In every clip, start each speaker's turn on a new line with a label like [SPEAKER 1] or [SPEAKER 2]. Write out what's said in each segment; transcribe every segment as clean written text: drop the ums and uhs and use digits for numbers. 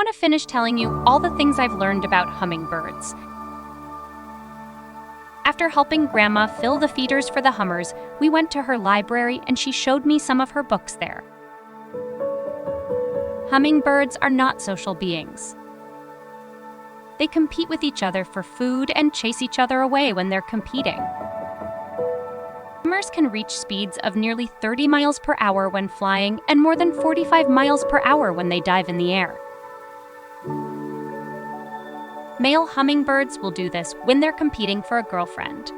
[SPEAKER 1] want to finish telling you all the things I've learned about hummingbirds. After helping Grandma fill the feeders for the hummers, we went to her library and she showed me some of her books there. Hummingbirds are not social beings. They compete with each other for food and chase each other away when they're competing. Hummers can reach speeds of nearly 30 miles per hour when flying and more than 45 miles per hour when they dive in the air. Male hummingbirds will do this when they're competing for a girlfriend.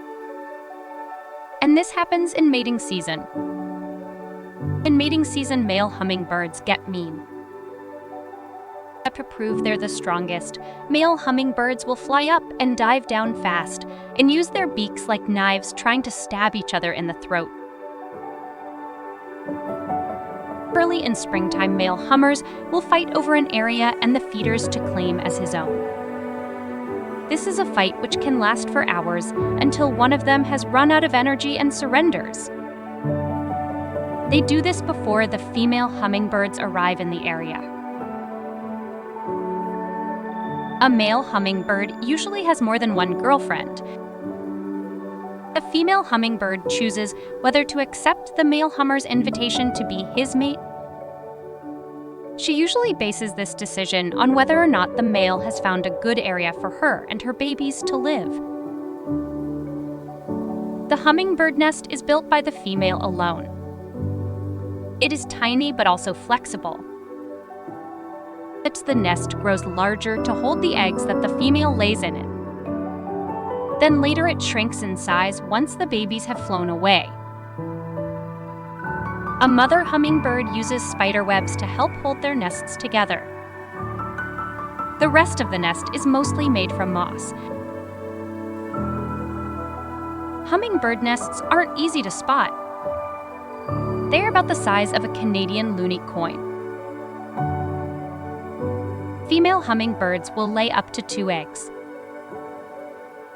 [SPEAKER 1] And this happens in mating season. In mating season, male hummingbirds get mean. To prove they're the strongest, male hummingbirds will fly up and dive down fast and use their beaks like knives, trying to stab each other in the throat. Early in springtime, male hummers will fight over an area and the feeders to claim as his own. This is a fight which can last for hours until one of them has run out of energy and surrenders. They do this before the female hummingbirds arrive in the area. A male hummingbird usually has more than one girlfriend. The female hummingbird chooses whether to accept the male hummer's invitation to be his mate. She usually bases this decision on whether or not the male has found a good area for her and her babies to live. The hummingbird nest is built by the female alone. It is tiny but also flexible. The nest grows larger to hold the eggs that the female lays in it. Then later it shrinks in size once the babies have flown away. A mother hummingbird uses spider webs to help hold their nests together. The rest of the nest is mostly made from moss. Hummingbird nests aren't easy to spot. They are about the size of a Canadian loonie coin. Female hummingbirds will lay up to 2 eggs.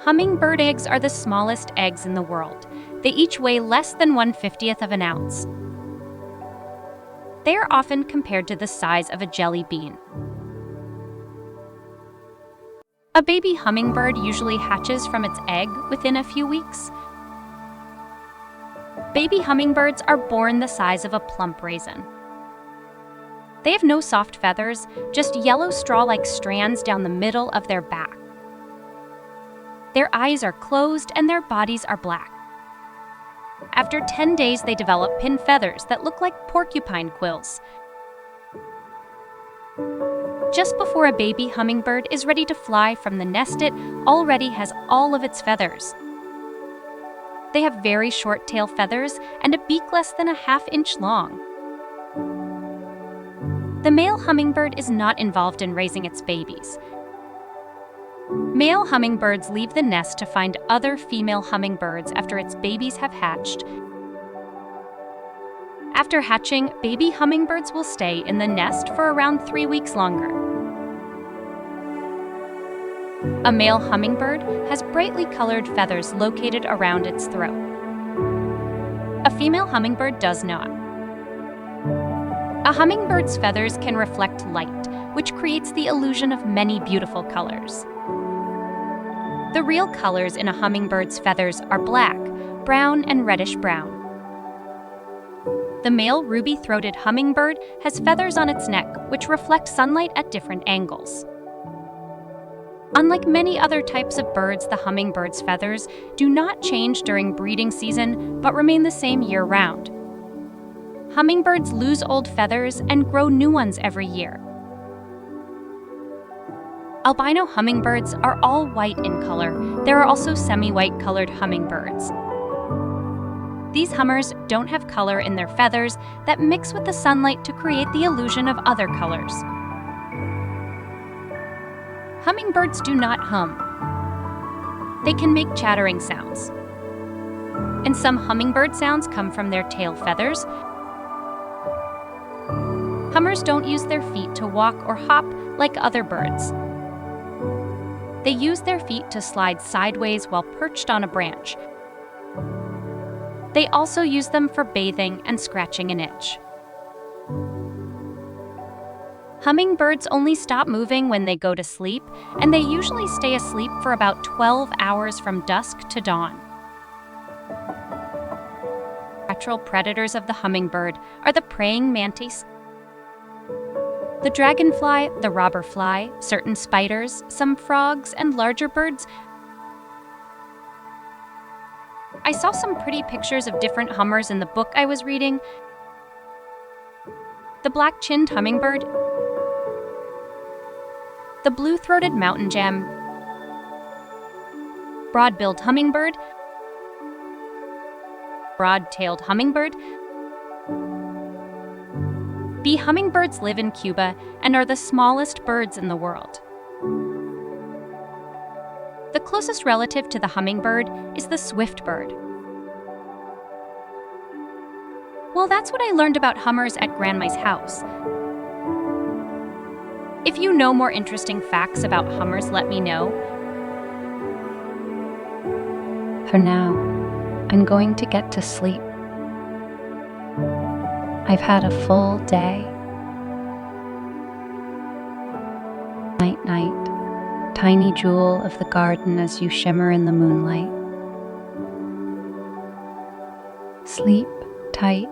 [SPEAKER 1] Hummingbird eggs are the smallest eggs in the world. They each weigh less than 1/50th of an ounce. They are often compared to the size of a jelly bean. A baby hummingbird usually hatches from its egg within a few weeks. Baby hummingbirds are born the size of a plump raisin. They have no soft feathers, just yellow straw-like strands down the middle of their back. Their eyes are closed and their bodies are black. After 10 days, they develop pin feathers that look like porcupine quills. Just before a baby hummingbird is ready to fly from the nest, it already has all of its feathers. They have very short tail feathers and a beak less than a ½ inch long. The male hummingbird is not involved in raising its babies. Male hummingbirds leave the nest to find other female hummingbirds after its babies have hatched. After hatching, baby hummingbirds will stay in the nest for around 3 weeks longer. A male hummingbird has brightly colored feathers located around its throat. A female hummingbird does not. A hummingbird's feathers can reflect light, which creates the illusion of many beautiful colors. The real colors in a hummingbird's feathers are black, brown, and reddish-brown. The male ruby-throated hummingbird has feathers on its neck, which reflect sunlight at different angles. Unlike many other types of birds, the hummingbird's feathers do not change during breeding season, but remain the same year-round. Hummingbirds lose old feathers and grow new ones every year. Albino hummingbirds are all white in color. There are also semi-white colored hummingbirds. These hummers don't have color in their feathers that mix with the sunlight to create the illusion of other colors. Hummingbirds do not hum. They can make chattering sounds. And some hummingbird sounds come from their tail feathers. Hummers don't use their feet to walk or hop like other birds. They use their feet to slide sideways while perched on a branch. They also use them for bathing and scratching an itch. Hummingbirds only stop moving when they go to sleep, and they usually stay asleep for about 12 hours from dusk to dawn. Natural predators of the hummingbird are the praying mantis, the dragonfly, the robber fly, certain spiders, some frogs, and larger birds. I saw some pretty pictures of different hummers in the book I was reading. The black-chinned hummingbird, the blue-throated mountain jam, broad-billed hummingbird, broad-tailed hummingbird. Bee hummingbirds live in Cuba and are the smallest birds in the world. The closest relative to the hummingbird is the swiftbird. Well, that's what I learned about hummers at Grandma's house. If you know more interesting facts about hummers, let me know. For now, I'm going to get to sleep. I've had a full day. Night, night, tiny jewel of the garden as you shimmer in the moonlight. Sleep tight.